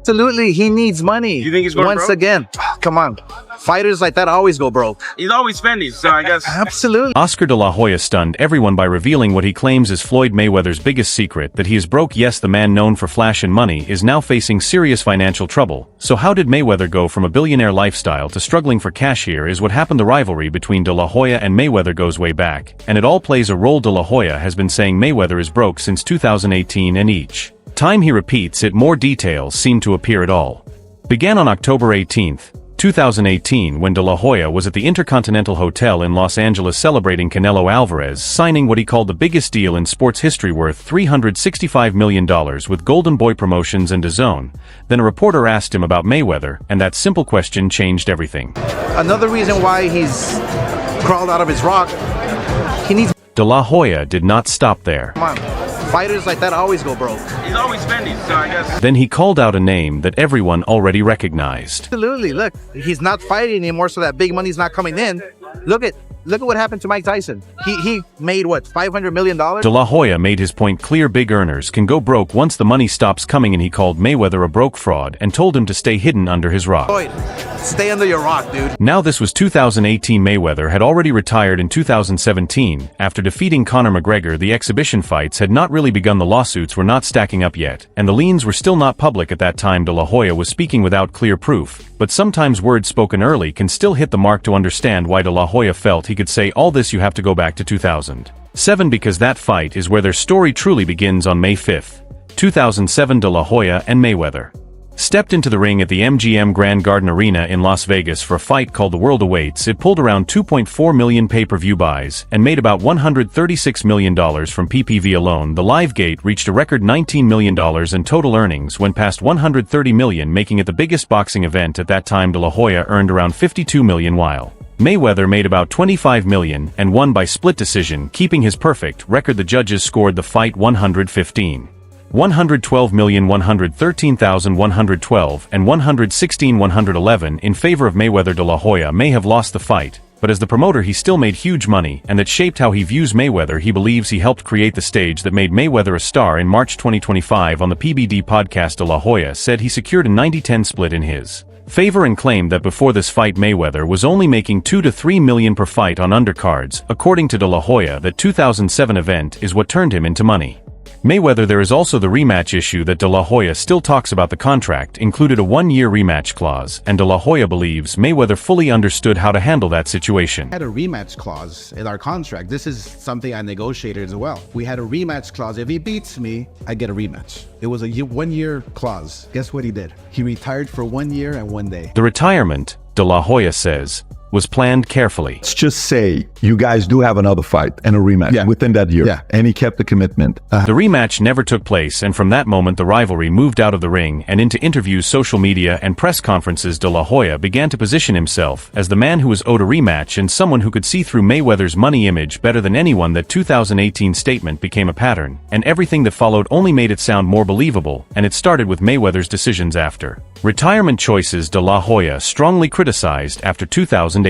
Absolutely, he needs money. You think he's going once broke? again? Come on, fighters like that always go broke. He's always spending, so I guess. Absolutely. Oscar de la Hoya stunned everyone by revealing what he claims is Floyd Mayweather's biggest secret, that he is broke. Yes, the man known for flash and money is now facing serious financial trouble. So how did Mayweather go from a billionaire lifestyle to struggling for cash? Here is what happened. The rivalry between de la Hoya and Mayweather goes way back, and it all plays a role. De la Hoya has been saying Mayweather is broke since 2018, and each time he repeats it, more details seem to appear. It all began on October 18, 2018, when de la Hoya was at the Intercontinental Hotel in Los Angeles celebrating Canelo Alvarez signing what he called the biggest deal in sports history, worth $365 million with Golden Boy Promotions and DAZN. Then a reporter asked him about Mayweather, and that simple question changed everything. Another reason why he's crawled out of his rock, he needs. De la Hoya did not stop there. Come on, fighters like that always go broke. He's always spending, so I guess. Then he called out a name that everyone already recognized. Absolutely, look, he's not fighting anymore, so that big money's not coming in. Look at what happened to Mike Tyson. He made what, $500 million? De la Hoya made his point clear: big earners can go broke once the money stops coming, and he called Mayweather a broke fraud and told him to stay hidden under his rock. Floyd, stay under your rock, dude. Now this was 2018. Mayweather had already retired in 2017. After defeating Conor McGregor, the exhibition fights had not really begun, the lawsuits were not stacking up yet, and the liens were still not public at that time. De la Hoya was speaking without clear proof, but sometimes words spoken early can still hit the mark. To understand why de la Hoya felt he could say all this, you have to go back to 2007, because that fight is where their story truly begins. On May 5, 2007, de la Hoya and Mayweather stepped into the ring at the MGM Grand Garden Arena in Las Vegas for a fight called The World Awaits. It pulled around 2.4 million pay-per-view buys and made about $136 million from PPV alone. The live gate reached a record $19 million, and total earnings went past $130 million, making it the biggest boxing event at that time. De la Hoya earned around $52 million, while Mayweather made about $25 million and won by split decision, keeping his perfect record. The judges scored the fight 115, 112,113,112, and 116,111 in favor of Mayweather. De la Hoya may have lost the fight, but as the promoter he still made huge money, and that shaped how he views Mayweather. He believes he helped create the stage that made Mayweather a star. In March 2025, on the PBD podcast, de la Hoya said he secured a 90-10 split in his favor and claimed that before this fight Mayweather was only making $2 to $3 million per fight on undercards. According to de la Hoya, that 2007 event is what turned him into money. Mayweather. There is also the rematch issue that de la Hoya still talks about. The contract included a one-year rematch clause, and de la Hoya believes Mayweather fully understood how to handle that situation. We had a rematch clause in our contract. This is something I negotiated as well. We had a rematch clause. If he beats me, I get a rematch. It was a one-year clause. Guess what he did? He retired for 1 year and 1 day. The retirement, de la Hoya says, was planned carefully. Let's just say you guys do have another fight and a rematch within that year. Yeah. And he kept the commitment. The rematch never took place, and from that moment the rivalry moved out of the ring and into interviews, social media, and press conferences. De la Hoya began to position himself as the man who was owed a rematch and someone who could see through Mayweather's money image better than anyone. That 2018 statement became a pattern, and everything that followed only made it sound more believable, and it started with Mayweather's decisions after retirement choices. De la Hoya strongly criticized after 2018.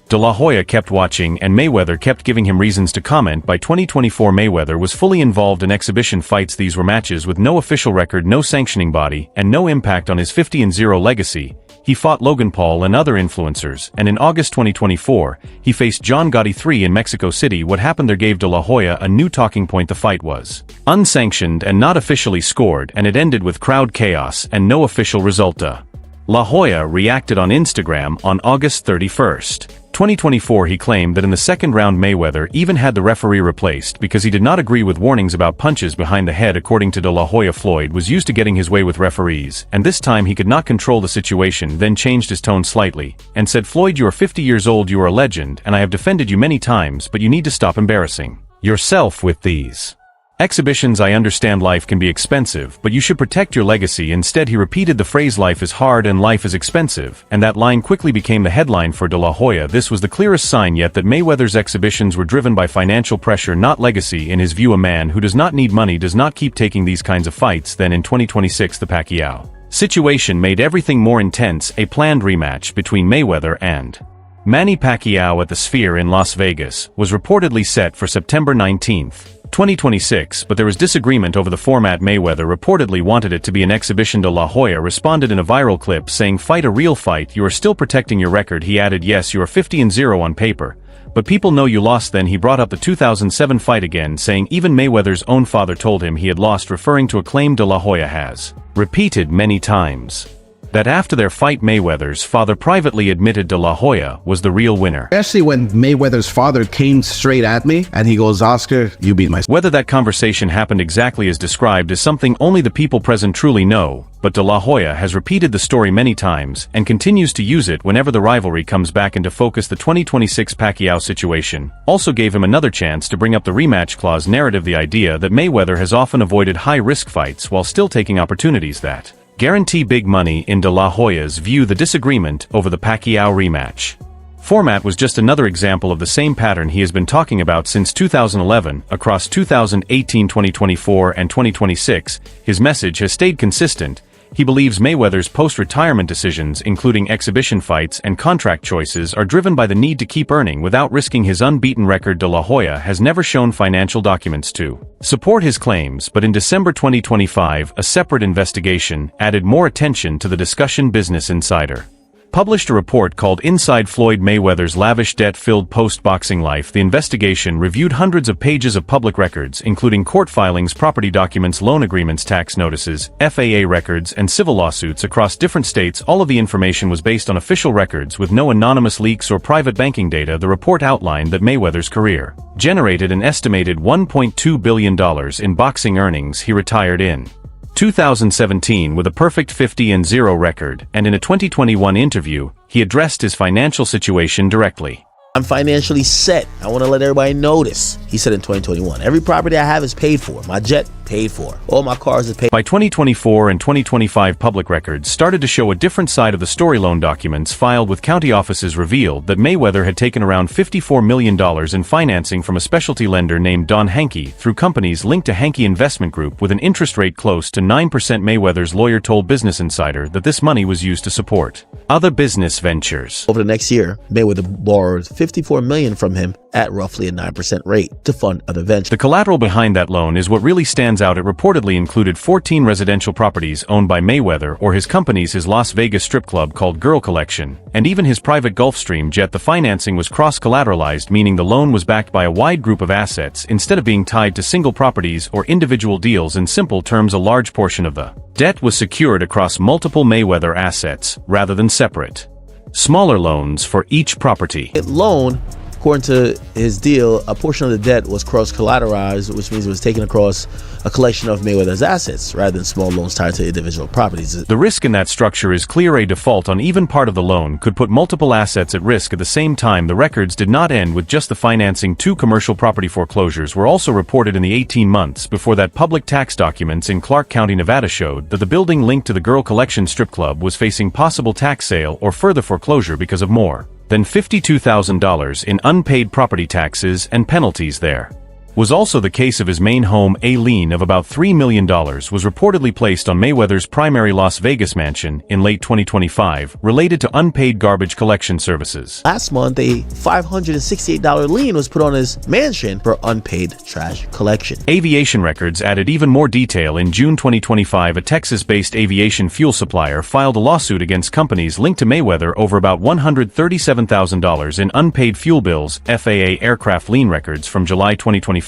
De la Hoya kept watching, and Mayweather kept giving him reasons to comment. By 2024, Mayweather was fully involved in exhibition fights. These were matches with no official record, no sanctioning body, and no impact on his 50-0 legacy. He fought Logan Paul and other influencers, and in August 2024, he faced John Gotti III in Mexico City. What happened there gave de la Hoya a new talking point. The fight was unsanctioned and not officially scored, and it ended with crowd chaos and no official result. De la Hoya reacted on Instagram on August 31st. 2024, he claimed that in the second round Mayweather even had the referee replaced because he did not agree with warnings about punches behind the head. According to de la Hoya, Floyd was used to getting his way with referees, and this time he could not control the situation. Then changed his tone slightly and said, "Floyd, you are 50 years old, you are a legend, and I have defended you many times, but you need to stop embarrassing yourself with these exhibitions. I understand life can be expensive, but you should protect your legacy." Instead, he repeated the phrase "life is hard and life is expensive," and that line quickly became the headline for de la Hoya. This was the clearest sign yet that Mayweather's exhibitions were driven by financial pressure, not legacy. In his view, a man who does not need money does not keep taking these kinds of fights. Then in 2026, the Pacquiao situation made everything more intense. A planned rematch between Mayweather and Manny Pacquiao at the Sphere in Las Vegas was reportedly set for September 19th. 2026, but there was disagreement over the format. Mayweather reportedly wanted it to be an exhibition. De La Hoya responded in a viral clip saying, "Fight a real fight, you are still protecting your record." He added, "Yes, you are 50-0 on paper, but people know you lost." Then he brought up the 2007 fight again, saying even Mayweather's own father told him he had lost, referring to a claim De La Hoya has repeated many times, that after their fight Mayweather's father privately admitted De La Hoya was the real winner. Especially when Mayweather's father came straight at me and he goes, "Oscar, you beat my son." Whether that conversation happened exactly as described is something only the people present truly know, but De La Hoya has repeated the story many times and continues to use it whenever the rivalry comes back into focus. The 2026 Pacquiao situation also gave him another chance to bring up the rematch clause narrative, the idea that Mayweather has often avoided high-risk fights while still taking opportunities that guarantee big money. In De La Hoya's view, the disagreement over the Pacquiao rematch format was just another example of the same pattern he has been talking about since 2011. Across 2018, 2024, and 2026, his message has stayed consistent. He believes Mayweather's post-retirement decisions, including exhibition fights and contract choices, are driven by the need to keep earning without risking his unbeaten record. De La Hoya has never shown financial documents to support his claims, but in December 2025, a separate investigation added more attention to the discussion. Business Insider published a report called Inside Floyd Mayweather's Lavish Debt-Filled Post-Boxing Life. The investigation reviewed hundreds of pages of public records, including court filings, property documents, loan agreements, tax notices, FAA records, and civil lawsuits across different states. All of the information was based on official records with no anonymous leaks or private banking data. The report outlined that Mayweather's career generated an estimated $1.2 billion in boxing earnings. He retired in 2017 with a perfect 50-0 record, and in a 2021 interview, he addressed his financial situation directly. "I'm financially set. I want to let everybody know this," he said in 2021. "Every property I have is paid for. My jet, paid for. All my cars are paid." By 2024 and 2025, public records started to show a different side of the story. Loan documents filed with county offices revealed that Mayweather had taken around $54 million in financing from a specialty lender named Don Hankey through companies linked to Hankey Investment Group with an interest rate close to 9%. Mayweather's lawyer told Business Insider that this money was used to support other business ventures. Over the next year, Mayweather borrowed $54 million from him at roughly a 9% rate to fund other ventures. The collateral behind that loan is what really stands out. It reportedly included 14 residential properties owned by Mayweather or his companies, his Las Vegas strip club called Girl Collection, and even his private Gulfstream jet. The financing was cross-collateralized, meaning the loan was backed by a wide group of assets instead of being tied to single properties or individual deals. In simple terms, a large portion of the debt was secured across multiple Mayweather assets rather than separate smaller loans for each property. Loan, according to his deal, a portion of the debt was cross-collateralized, which means it was taken across a collection of Mayweather's assets rather than small loans tied to individual properties. The risk in that structure is clear. A default on even part of the loan could put multiple assets at risk at the same time. The records did not end with just the financing. 2 commercial property foreclosures were also reported in the 18 months before that. Public tax documents in Clark County, Nevada showed that the building linked to the Girl Collection strip club was facing possible tax sale or further foreclosure because of more than $52,000 in unpaid property taxes and penalties. There was also the case of his main home. A lien of about $3 million was reportedly placed on Mayweather's primary Las Vegas mansion in late 2025, related to unpaid garbage collection services. Last month, a $568 lien was put on his mansion for unpaid trash collection. Aviation records added even more detail. In June 2025, a Texas-based aviation fuel supplier filed a lawsuit against companies linked to Mayweather over about $137,000 in unpaid fuel bills. FAA aircraft lien records from July 2025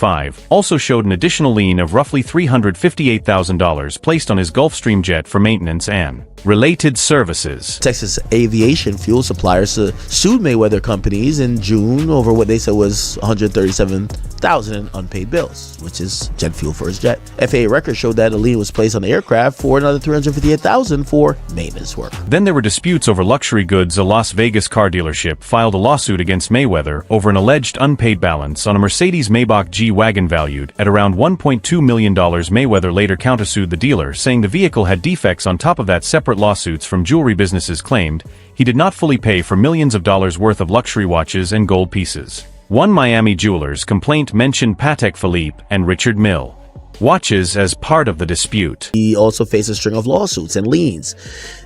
also showed an additional lien of roughly $358,000 placed on his Gulfstream jet for maintenance and related services. Texas aviation fuel suppliers sued Mayweather companies in June over what they said was $137,000 in unpaid bills, which is jet fuel for his jet. FAA records showed that a lien was placed on the aircraft for another $358,000 for maintenance work. Then there were disputes over luxury goods. A Las Vegas car dealership filed a lawsuit against Mayweather over an alleged unpaid balance on a Mercedes-Maybach G-Wagon valued at around $1.2 million. Mayweather later countersued the dealer, saying the vehicle had defects. On top of that, separate lawsuits from jewelry businesses claimed he did not fully pay for millions of dollars worth of luxury watches and gold pieces. One Miami jeweler's complaint mentioned Patek Philippe and Richard Mille watches as part of the dispute. He also faced a string of lawsuits and liens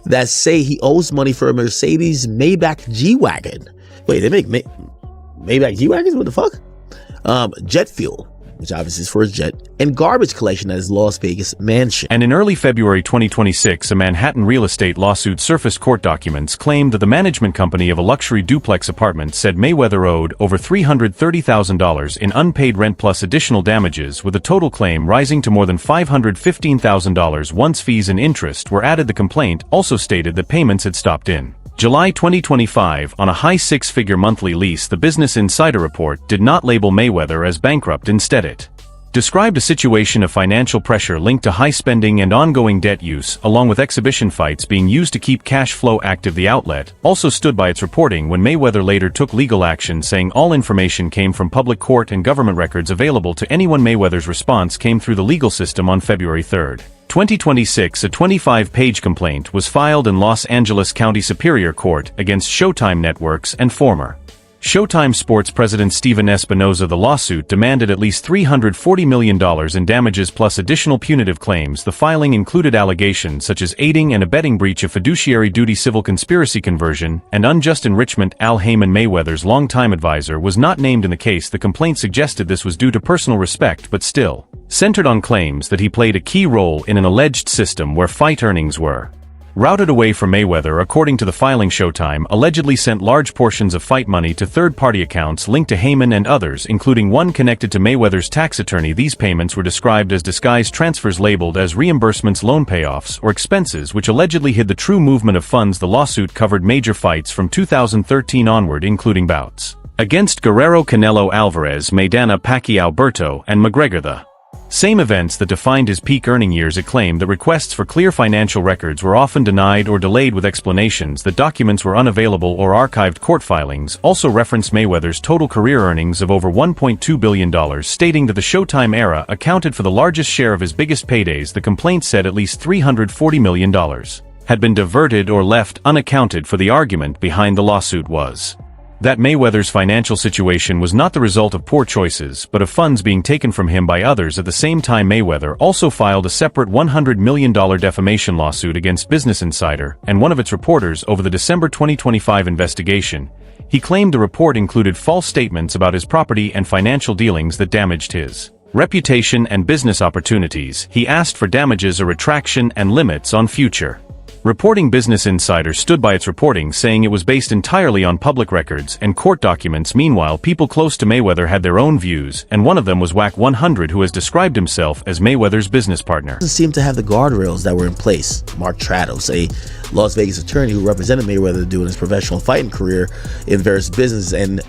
that say he owes money for a Mercedes Maybach G-Wagon. Wait, they make Maybach G-Wagons? What the fuck? Jet fuel. which obviously is for his jet, and garbage collection at his Las Vegas mansion. And in early February 2026, a Manhattan real estate lawsuit surfaced. Court documents claimed that the management company of a luxury duplex apartment said Mayweather owed over $330,000 in unpaid rent plus additional damages, with a total claim rising to more than $515,000 once fees and interest were added. The complaint also stated that payments had stopped in July 2025 on a high six-figure monthly lease. The Business Insider report did not label Mayweather as bankrupt. Instead, it described a situation of financial pressure linked to high spending and ongoing debt use, along with exhibition fights being used to keep cash flow active. The outlet also stood by its reporting when Mayweather later took legal action, saying all information came from public court and government records available to anyone. Mayweather's response came through the legal system on February 3, 2026. A 25-page complaint was filed in Los Angeles County Superior Court against Showtime Networks and former Showtime Sports president Steven Espinoza. The lawsuit demanded at least $340 million in damages plus additional punitive claims. The filing included allegations such as aiding and abetting, breach of fiduciary duty, civil conspiracy, conversion, and unjust enrichment. Al Heyman, Mayweather's longtime advisor, was not named in the case. The complaint suggested this was due to personal respect, but still centered on claims that he played a key role in an alleged system where fight earnings were routed away from Mayweather. According to the filing, Showtime allegedly sent large portions of fight money to third-party accounts linked to Heyman and others, including one connected to Mayweather's tax attorney. These payments were described as disguised transfers labeled as reimbursements, loan payoffs, or expenses, which allegedly hid the true movement of funds. The lawsuit covered major fights from 2013 onward, including bouts against Guerrero, Canelo Alvarez, Maidana, Pacquiao, Berto, and McGregor. The same events that defined his peak earning years. It claimed that requests for clear financial records were often denied or delayed, with explanations that documents were unavailable or archived. Court filings also referenced Mayweather's total career earnings of over $1.2 billion, stating that the Showtime era accounted for the largest share of his biggest paydays. The complaint said at least $340 million had been diverted or left unaccounted for. The argument behind the lawsuit was that Mayweather's financial situation was not the result of poor choices, but of funds being taken from him by others. At the same time, Mayweather also filed a separate $100 million defamation lawsuit against Business Insider and one of its reporters over the December 2025 investigation. He claimed the report included false statements about his property and financial dealings that damaged his reputation and business opportunities. He asked for damages, a retraction, and limits on future reporting. Business Insider stood by its reporting, saying it was based entirely on public records and court documents. Meanwhile, people close to Mayweather had their own views, and one of them was WAC 100, who has described himself as Mayweather's business partner. Doesn't seem to have the guardrails that were in place. Mark Trados, a Las Vegas attorney who represented Mayweather during his professional fighting career in various business and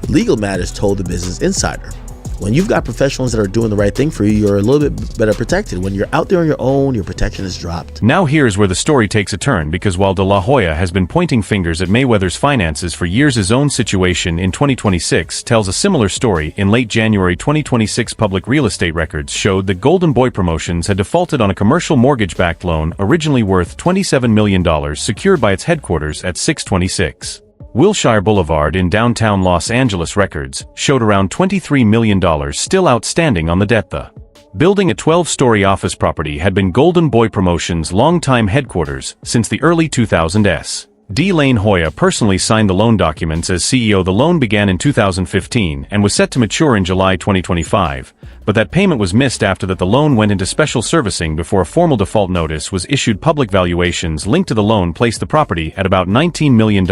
legal matters, told the Business Insider, when you've got professionals that are doing the right thing for you, you're a little bit better protected. When you're out there on your own, your protection is dropped. Now here's where the story takes a turn, because while De La Hoya has been pointing fingers at Mayweather's finances for years, his own situation in 2026 tells a similar story. In late January 2026, public real estate records showed that Golden Boy Promotions had defaulted on a commercial mortgage-backed loan originally worth $27 million secured by its headquarters at 626 Wilshire Boulevard in downtown Los Angeles. Records showed around $23 million still outstanding on the debt. The building, a 12-story office property, had been Golden Boy Promotions' longtime headquarters since the early 2000s. D. Lane Hoya personally signed the loan documents as CEO. The loan began in 2015 and was set to mature in July 2025, but that payment was missed. After that, the loan went into special servicing before a formal default notice was issued. Public valuations linked to the loan placed the property at about $19 million in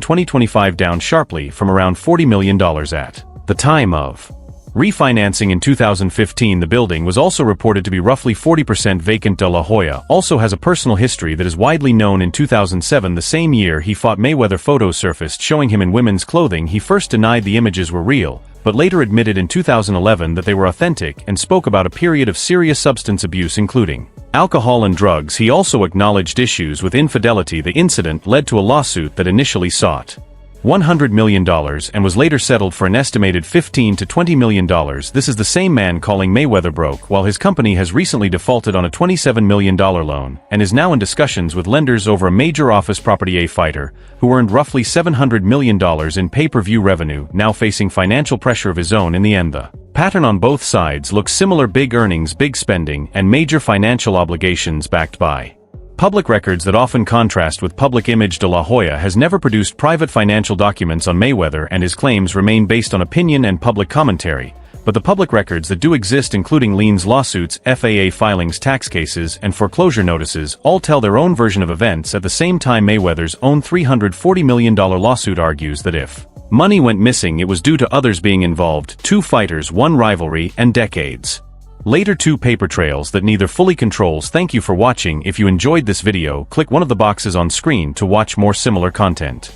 2025, down sharply from around $40 million at the time of refinancing in 2015. The building was also reported to be roughly 40% vacant. De La Hoya also has a personal history that is widely known. In 2007, the same year he fought Mayweather, photos surfaced showing him in women's clothing. He first denied the images were real, but later admitted in 2011 that they were authentic, and spoke about a period of serious substance abuse, including alcohol and drugs. He also acknowledged issues with infidelity. The incident led to a lawsuit that initially sought $100 million and was later settled for an estimated $15 to $20 million. This is the same man calling Mayweather broke, while his company has recently defaulted on a $27 million loan and is now in discussions with lenders over a major office property. A fighter who earned roughly $700 million in pay-per-view revenue, now facing financial pressure of his own. In the end, the pattern on both sides looks similar: big earnings, big spending, and major financial obligations backed by public records that often contrast with public image. De La Hoya has never produced private financial documents on Mayweather, and his claims remain based on opinion and public commentary. But the public records that do exist, including liens, lawsuits, FAA filings, tax cases, and foreclosure notices, all tell their own version of events. At the same time, Mayweather's own $340 million lawsuit argues that if money went missing, it was due to others being involved, two fighters, one rivalry, and decades later two paper trails that neither fully controls. Thank you for watching. If you enjoyed this video, click one of the boxes on screen to watch more similar content.